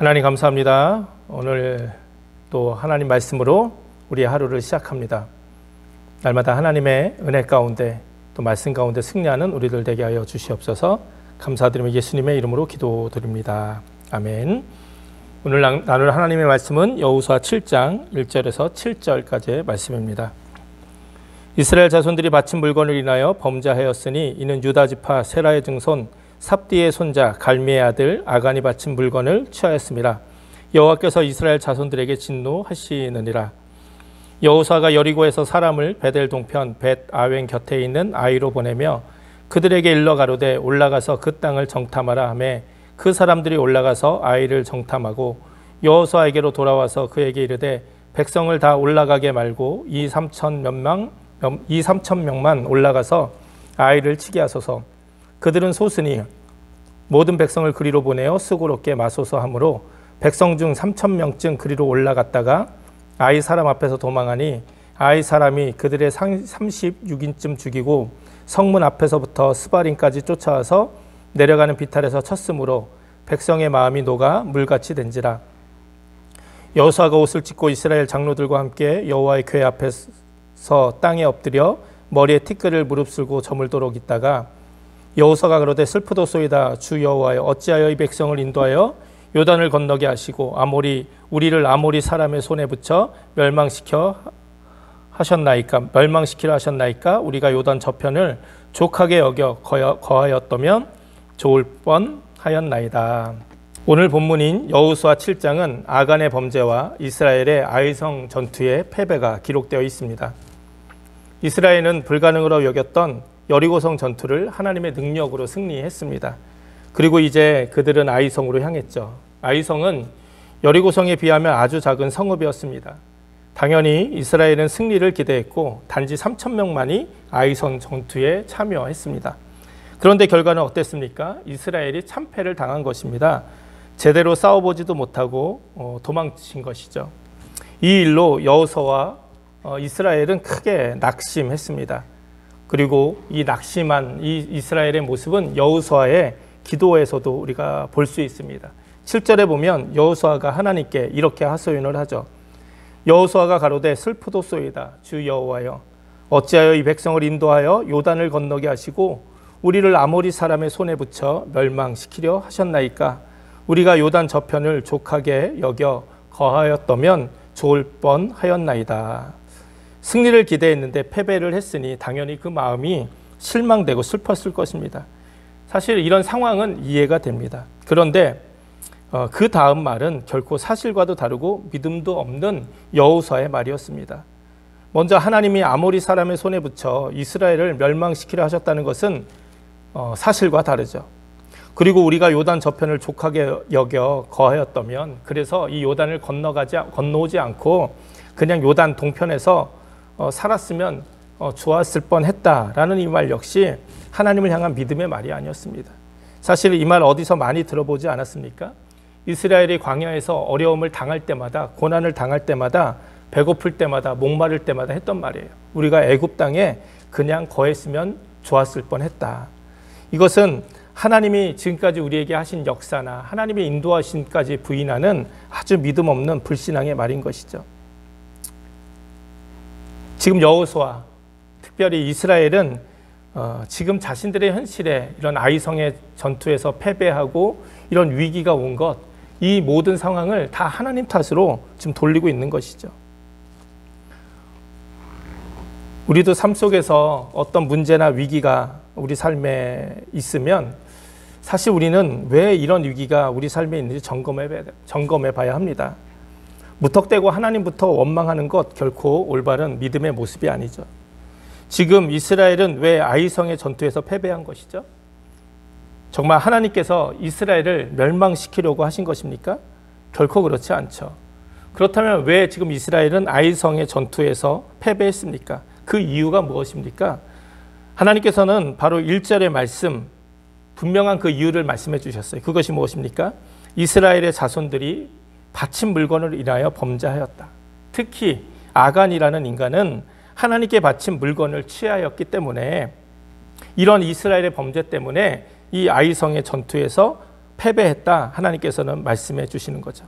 하나님 감사합니다. 오늘 또 하나님 말씀으로 우리의 하루를 시작합니다. 날마다 하나님의 은혜 가운데 또 말씀 가운데 승리하는 우리들 되게 하여 주시옵소서. 감사드리며 예수님의 이름으로 기도드립니다. 아멘. 오늘 나눌 하나님의 말씀은 여호수아 7장 1절에서 7절까지의 말씀입니다. 이스라엘 자손들이 바친 물건을 인하여 범죄하였으니 이는 유다 지파 세라의 증손 삽디의 손자 갈미의 아들 아간이 바친 물건을 취하였습니다. 여호와께서 이스라엘 자손들에게 진노하시느니라. 여호수아가 여리고에서 사람을 베델 동편 벳 아웬 곁에 있는 아이로 보내며 그들에게 일러 가로되 올라가서 그 땅을 정탐하라 하매 그 사람들이 올라가서 아이를 정탐하고 여호수아에게로 돌아와서 그에게 이르되 백성을 다 올라가게 말고 2,3천 명만 올라가서 아이를 치게 하소서. 그들은 소순이 모든 백성을 그리로 보내어 수고롭게 마소서 하므로 백성 중 3,000명쯤 그리로 올라갔다가 아이 사람 앞에서 도망하니 아이 사람이 그들의 36인쯤 죽이고 성문 앞에서부터 스바림까지 쫓아와서 내려가는 비탈에서 쳤으므로 백성의 마음이 녹아 물같이 된지라. 여호수아가 옷을 찢고 이스라엘 장로들과 함께 여호와의 궤 앞에서 땅에 엎드려 머리에 티끌을 무릅쓰고 저물도록 있다가 여호수아가 그러되 슬프도소이다. 주 여호와여 어찌하여 이 백성을 인도하여 요단을 건너게 하시고 우리를 아모리 사람의 손에 붙여 멸망시키려 하셨나이까? 우리가 요단 저편을 족하게 여겨 거하였다면 좋을 뻔하였나이다. 오늘 본문인 여호수아 7장은 아간의 범죄와 이스라엘의 아이성 전투의 패배가 기록되어 있습니다. 이스라엘은 불가능으로 여겼던 여리고성 전투를 하나님의 능력으로 승리했습니다. 그리고 이제 그들은 아이성으로 향했죠. 아이성은 여리고성에 비하면 아주 작은 성읍이었습니다. 당연히 이스라엘은 승리를 기대했고 단지 3,000명만이 아이성 전투에 참여했습니다. 그런데 결과는 어땠습니까? 이스라엘이 참패를 당한 것입니다. 제대로 싸워보지도 못하고 도망친 것이죠. 이 일로 여호수아와 이스라엘은 크게 낙심했습니다. 그리고 이 낙심한 이 이스라엘의 모습은 여호수아의 기도에서도 우리가 볼 수 있습니다. 7절에 보면 여호수아가 하나님께 이렇게 하소연을 하죠. 여호수아가 가로되 슬프도소이다. 주 여호와여 어찌하여 이 백성을 인도하여 요단을 건너게 하시고 우리를 아모리 사람의 손에 붙여 멸망시키려 하셨나이까? 우리가 요단 저편을 족하게 여겨 거하였다면 좋을 뻔하였나이다. 승리를 기대했는데 패배를 했으니 당연히 그 마음이 실망되고 슬펐을 것입니다. 사실 이런 상황은 이해가 됩니다. 그런데 그 다음 말은 결코 사실과도 다르고 믿음도 없는 여호수아의 말이었습니다. 먼저 하나님이 아모리 사람의 손에 붙여 이스라엘을 멸망시키려 하셨다는 것은 사실과 다르죠. 그리고 우리가 요단 저편을 족하게 여겨 거하였다면, 그래서 이 요단을 건너오지 않고 그냥 요단 동편에서 살았으면 좋았을 뻔했다라는 이 말 역시 하나님을 향한 믿음의 말이 아니었습니다. 사실 이 말 어디서 많이 들어보지 않았습니까? 이스라엘이 광야에서 어려움을 당할 때마다, 고난을 당할 때마다, 배고플 때마다, 목마를 때마다 했던 말이에요. 우리가 애굽 땅에 그냥 거했으면 좋았을 뻔했다. 이것은 하나님이 지금까지 우리에게 하신 역사나 하나님의 인도하심까지 부인하는 아주 믿음 없는 불신앙의 말인 것이죠. 지금 여호수아, 특별히 이스라엘은 지금 자신들의 현실에 이런 아이성의 전투에서 패배하고 이런 위기가 온 것, 이 모든 상황을 다 하나님 탓으로 지금 돌리고 있는 것이죠. 우리도 삶 속에서 어떤 문제나 위기가 우리 삶에 있으면 사실 우리는 왜 이런 위기가 우리 삶에 있는지 점검해 봐야 합니다. 무턱대고 하나님부터 원망하는 것 결코 올바른 믿음의 모습이 아니죠. 지금 이스라엘은 왜 아이성의 전투에서 패배한 것이죠? 정말 하나님께서 이스라엘을 멸망시키려고 하신 것입니까? 결코 그렇지 않죠. 그렇다면 왜 지금 이스라엘은 아이성의 전투에서 패배했습니까? 그 이유가 무엇입니까? 하나님께서는 바로 1절의 말씀, 분명한 그 이유를 말씀해 주셨어요. 그것이 무엇입니까? 이스라엘의 자손들이 바친 물건을 인하여 범죄하였다. 특히 아간이라는 인간은 하나님께 바친 물건을 취하였기 때문에 이런 이스라엘의 범죄 때문에 이 아이성의 전투에서 패배했다 하나님께서는 말씀해 주시는 거죠.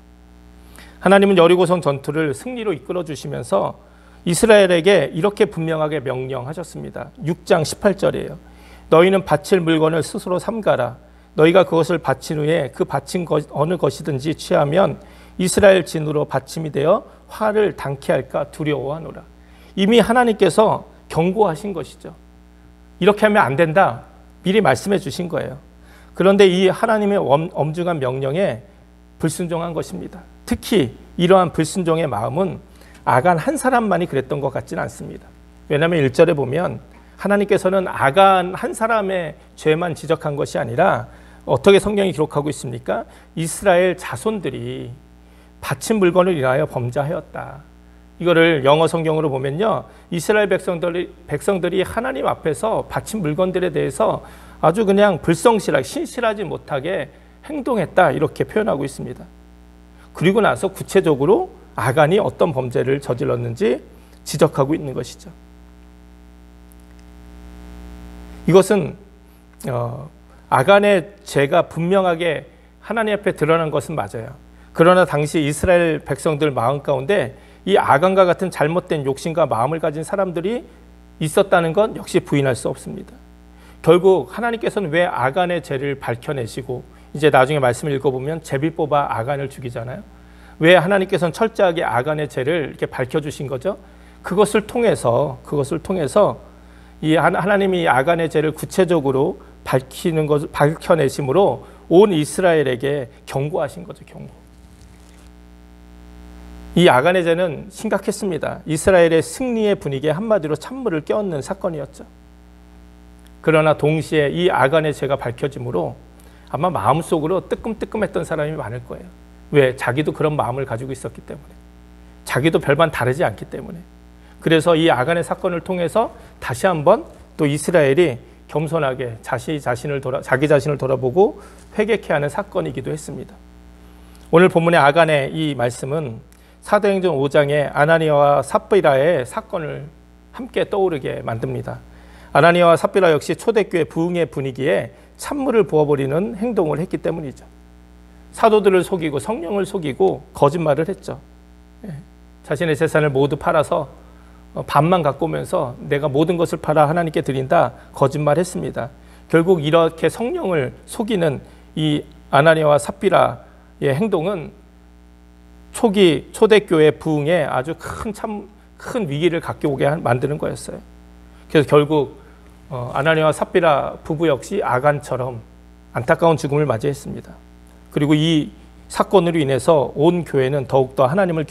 하나님은 여리고성 전투를 승리로 이끌어 주시면서 이스라엘에게 이렇게 분명하게 명령하셨습니다. 6장 18절이에요. 너희는 바칠 물건을 스스로 삼가라. 너희가 그것을 바친 후에 그 바친 어느 것이든지 취하면 이스라엘 진으로 받침이 되어 화를 당케 할까 두려워하노라. 이미 하나님께서 경고하신 것이죠. 이렇게 하면 안 된다. 미리 말씀해 주신 거예요. 그런데 이 하나님의 엄중한 명령에 불순종한 것입니다. 특히 이러한 불순종의 마음은 아간 한 사람만이 그랬던 것 같지는 않습니다. 왜냐하면 1절에 보면 하나님께서는 아간 한 사람의 죄만 지적한 것이 아니라 어떻게 성경이 기록하고 있습니까? 이스라엘 자손들이 바친 물건을 인하여 범죄하였다. 이거를 영어 성경으로 보면요, 이스라엘 백성들이 하나님 앞에서 바친 물건들에 대해서 아주 그냥 불성실하게 신실하지 못하게 행동했다 이렇게 표현하고 있습니다. 그리고 나서 구체적으로 아간이 어떤 범죄를 저질렀는지 지적하고 있는 것이죠. 이것은 아간의 죄가 분명하게 하나님 앞에 드러난 것은 맞아요. 그러나 당시 이스라엘 백성들 마음 가운데 이 아간과 같은 잘못된 욕심과 마음을 가진 사람들이 있었다는 건 역시 부인할 수 없습니다. 결국 하나님께서는 왜 아간의 죄를 밝혀내시고, 이제 나중에 말씀을 읽어보면 제비 뽑아 아간을 죽이잖아요. 왜 하나님께서는 철저하게 아간의 죄를 이렇게 밝혀주신 거죠? 그것을 통해서 이 하나님이 아간의 죄를 구체적으로 밝혀내심으로 온 이스라엘에게 경고하신 거죠. 경고. 이 아간의 죄는 심각했습니다. 이스라엘의 승리의 분위기에 한마디로 찬물을 끼얹는 사건이었죠. 그러나 동시에 이 아간의 죄가 밝혀짐으로 아마 마음속으로 뜨끔뜨끔했던 사람이 많을 거예요. 왜? 자기도 그런 마음을 가지고 있었기 때문에. 자기도 별반 다르지 않기 때문에. 그래서 이 아간의 사건을 통해서 다시 한번 또 이스라엘이 겸손하게 자기 자신을 돌아보고 회개케 하는 사건이기도 했습니다. 오늘 본문의 아간의 이 말씀은 사도행전 5장의 아나니아와 삽비라의 사건을 함께 떠오르게 만듭니다. 아나니아와 삽비라 역시 초대교회 부흥의 분위기에 찬물을 부어버리는 행동을 했기 때문이죠. 사도들을 속이고 성령을 속이고 거짓말을 했죠. 자신의 재산을 모두 팔아서 반만 갖고 오면서 내가 모든 것을 팔아 하나님께 드린다 거짓말했습니다. 결국 이렇게 성령을 속이는 이 아나니아와 삽비라의 행동은 초대교회 부흥에 아주 큰 위기를 갖게 오게 만드는 거였어요. 그래서 결국 아나니아와 삽비라 부부 역시 아간처럼 안타까운 죽음을 맞이했습니다. 그리고 이 사건으로 인해서 온 교회는 더욱더 하나님을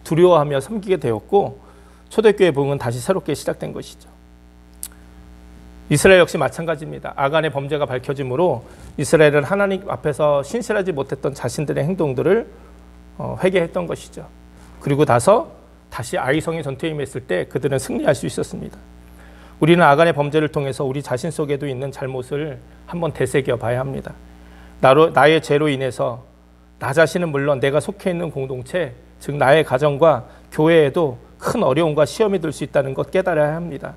두려워하며 섬기게 되었고, 초대교회 부흥은 다시 새롭게 시작된 것이죠. 이스라엘 역시 마찬가지입니다. 아간의 범죄가 밝혀짐으로 이스라엘은 하나님 앞에서 신실하지 못했던 자신들의 행동들을 회개했던 것이죠. 그리고 나서 다시 아이성의 전투에 임했을 때 그들은 승리할 수 있었습니다. 우리는 아간의 범죄를 통해서 우리 자신 속에도 있는 잘못을 한번 되새겨 봐야 합니다. 나의 죄로 인해서 나 자신은 물론 내가 속해 있는 공동체, 즉 나의 가정과 교회에도 큰 어려움과 시험이 들 수 있다는 것 깨달아야 합니다.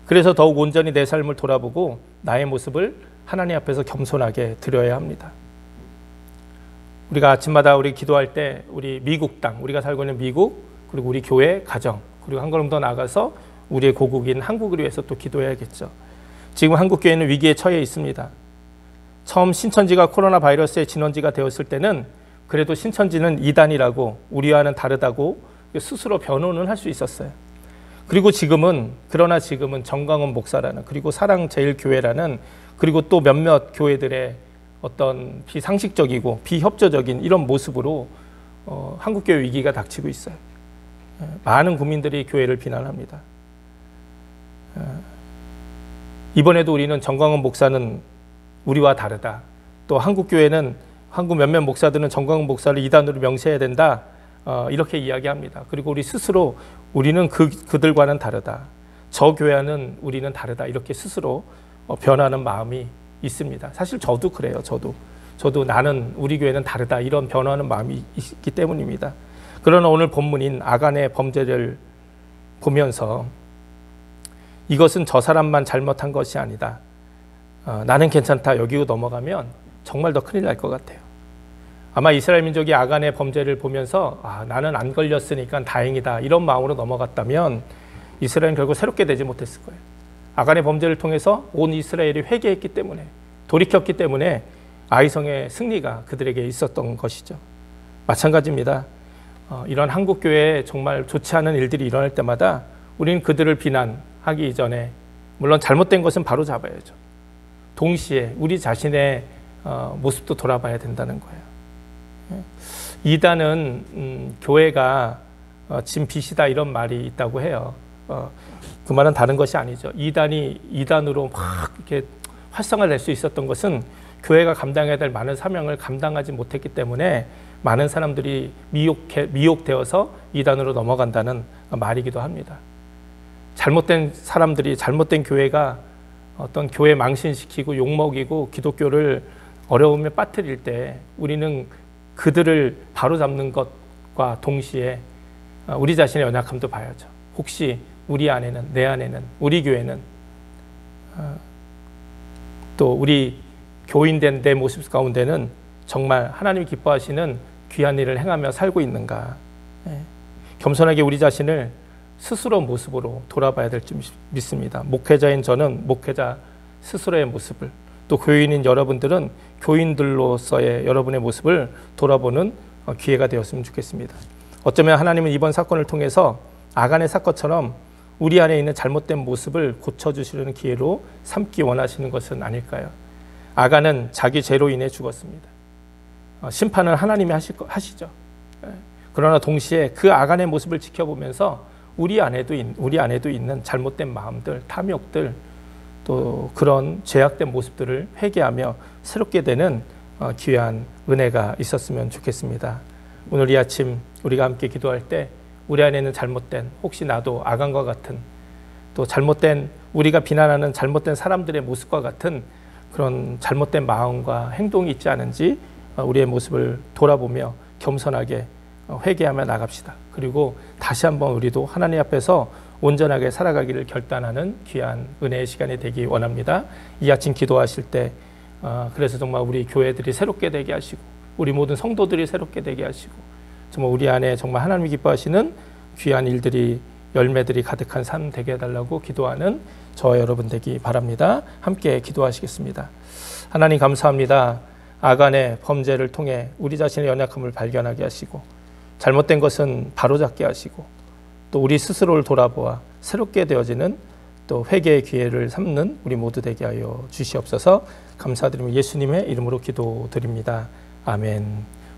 그래서 더욱 온전히 내 삶을 돌아보고 나의 모습을 하나님 앞에서 겸손하게 드려야 합니다. 우리가 아침마다 우리 기도할 때 우리 미국 땅, 우리가 살고 있는 미국, 그리고 우리 교회, 가정, 그리고 한 걸음 더 나아가서 우리의 고국인 한국을 위해서 또 기도해야겠죠. 지금 한국 교회는 위기에 처해 있습니다. 처음 신천지가 코로나 바이러스의 진원지가 되었을 때는 그래도 신천지는 이단이라고, 우리와는 다르다고 스스로 변호는 할 수 있었어요. 그러나 지금은 정광훈 목사라는, 그리고 사랑제일교회라는, 그리고 또 몇몇 교회들의 어떤 비상식적이고 비협조적인 이런 모습으로 한국교회 위기가 닥치고 있어요. 많은 국민들이 교회를 비난합니다. 이번에도 우리는 정광훈 목사는 우리와 다르다. 또 한국교회는 한국 몇몇 목사들은 정광훈 목사를 이단으로 명시해야 된다. 이렇게 이야기합니다. 그리고 우리 스스로 우리는 그들과는 다르다. 저 교회와는 우리는 다르다. 이렇게 스스로 변하는 마음이 있습니다. 사실 저도 그래요. 저도 나는 우리 교회는 다르다. 이런 변화하는 마음이 있기 때문입니다. 그러나 오늘 본문인 아간의 범죄를 보면서 이것은 저 사람만 잘못한 것이 아니다. 나는 괜찮다 여기고 넘어가면 정말 더 큰일 날 것 같아요. 아마 이스라엘 민족이 아간의 범죄를 보면서 나는 안 걸렸으니까 다행이다 이런 마음으로 넘어갔다면 이스라엘은 결국 새롭게 되지 못했을 거예요. 아간의 범죄를 통해서 온 이스라엘이 회개했기 때문에, 돌이켰기 때문에 아이성의 승리가 그들에게 있었던 것이죠. 마찬가지입니다. 이런 한국교회에 정말 좋지 않은 일들이 일어날 때마다 우리는 그들을 비난하기 이전에 물론 잘못된 것은 바로 잡아야죠. 동시에 우리 자신의 모습도 돌아봐야 된다는 거예요. 이단은 교회가 진 빚이다 이런 말이 있다고 해요. 그 말은 다른 것이 아니죠. 이단이 이단으로 막 이렇게 활성화될 수 있었던 것은 교회가 감당해야 될 많은 사명을 감당하지 못했기 때문에 많은 사람들이 미혹되어서 이단으로 넘어간다는 말이기도 합니다. 잘못된 사람들이, 잘못된 교회가 어떤 교회 망신시키고 욕먹이고 기독교를 어려움에 빠뜨릴 때 우리는 그들을 바로잡는 것과 동시에 우리 자신의 연약함도 봐야죠. 혹시 우리 안에는, 내 안에는, 우리 교회는 또 우리 교인된 내 모습 가운데는 정말 하나님이 기뻐하시는 귀한 일을 행하며 살고 있는가. 겸손하게 우리 자신을 스스로 모습으로 돌아봐야 될 줄 믿습니다. 목회자인 저는 목회자 스스로의 모습을, 또 교인인 여러분들은 교인들로서의 여러분의 모습을 돌아보는 기회가 되었으면 좋겠습니다. 어쩌면 하나님은 이번 사건을 통해서 아간의 사건처럼 우리 안에 있는 잘못된 모습을 고쳐주시려는 기회로 삼기 원하시는 것은 아닐까요? 아간은 자기 죄로 인해 죽었습니다. 심판은 하나님이 하시죠. 그러나 동시에 그 아간의 모습을 지켜보면서 우리 안에도 있는 잘못된 마음들, 탐욕들, 또 그런 죄악된 모습들을 회개하며 새롭게 되는 귀한 은혜가 있었으면 좋겠습니다. 오늘 이 아침 우리가 함께 기도할 때 우리 안에는 잘못된, 혹시 나도 아간과 같은, 또 잘못된, 우리가 비난하는 잘못된 사람들의 모습과 같은 그런 잘못된 마음과 행동이 있지 않은지 우리의 모습을 돌아보며 겸손하게 회개하며 나갑시다. 그리고 다시 한번 우리도 하나님 앞에서 온전하게 살아가기를 결단하는 귀한 은혜의 시간이 되기 원합니다. 이 아침 기도하실 때 그래서 정말 우리 교회들이 새롭게 되게 하시고 우리 모든 성도들이 새롭게 되게 하시고 정말 우리 안에 정말 하나님이 기뻐하시는 귀한 일들이, 열매들이 가득한 삶 되게 해달라고 기도하는 저와 여러분 되기 바랍니다. 함께 기도하시겠습니다. 하나님 감사합니다. 아간의 범죄를 통해 우리 자신의 연약함을 발견하게 하시고 잘못된 것은 바로잡게 하시고 또 우리 스스로를 돌아보아 새롭게 되어지는 또 회개의 기회를 삼는 우리 모두 되게 하여 주시옵소서. 감사드리며 예수님의 이름으로 기도드립니다. 아멘.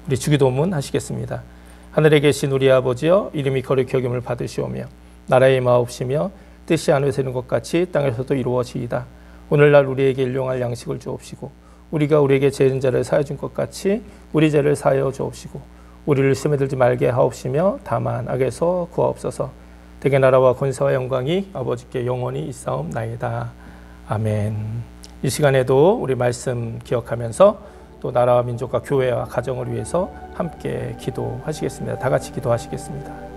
우리 주기도문 하시겠습니다. 하늘에 계신 우리 아버지여, 이름이 거룩히 여김을 받으시오며 나라의 마옵시며 뜻이 하늘에서 이루는 것 같이 땅에서도 이루어지이다. 오늘날 우리에게 일용할 양식을 주옵시고 우리가 우리에게 죄진 자를 사하여 준 것 같이 우리 죄를 사하여 주옵시고 우리를 시험에 들지 말게 하옵시며 다만 악에서 구하옵소서. 대개 나라와 권세와 영광이 아버지께 영원히 있사옵나이다. 아멘. 이 시간에도 우리 말씀 기억하면서 또 나라와 민족과 교회와 가정을 위해서 함께 기도하시겠습니다. 다 같이 기도하시겠습니다.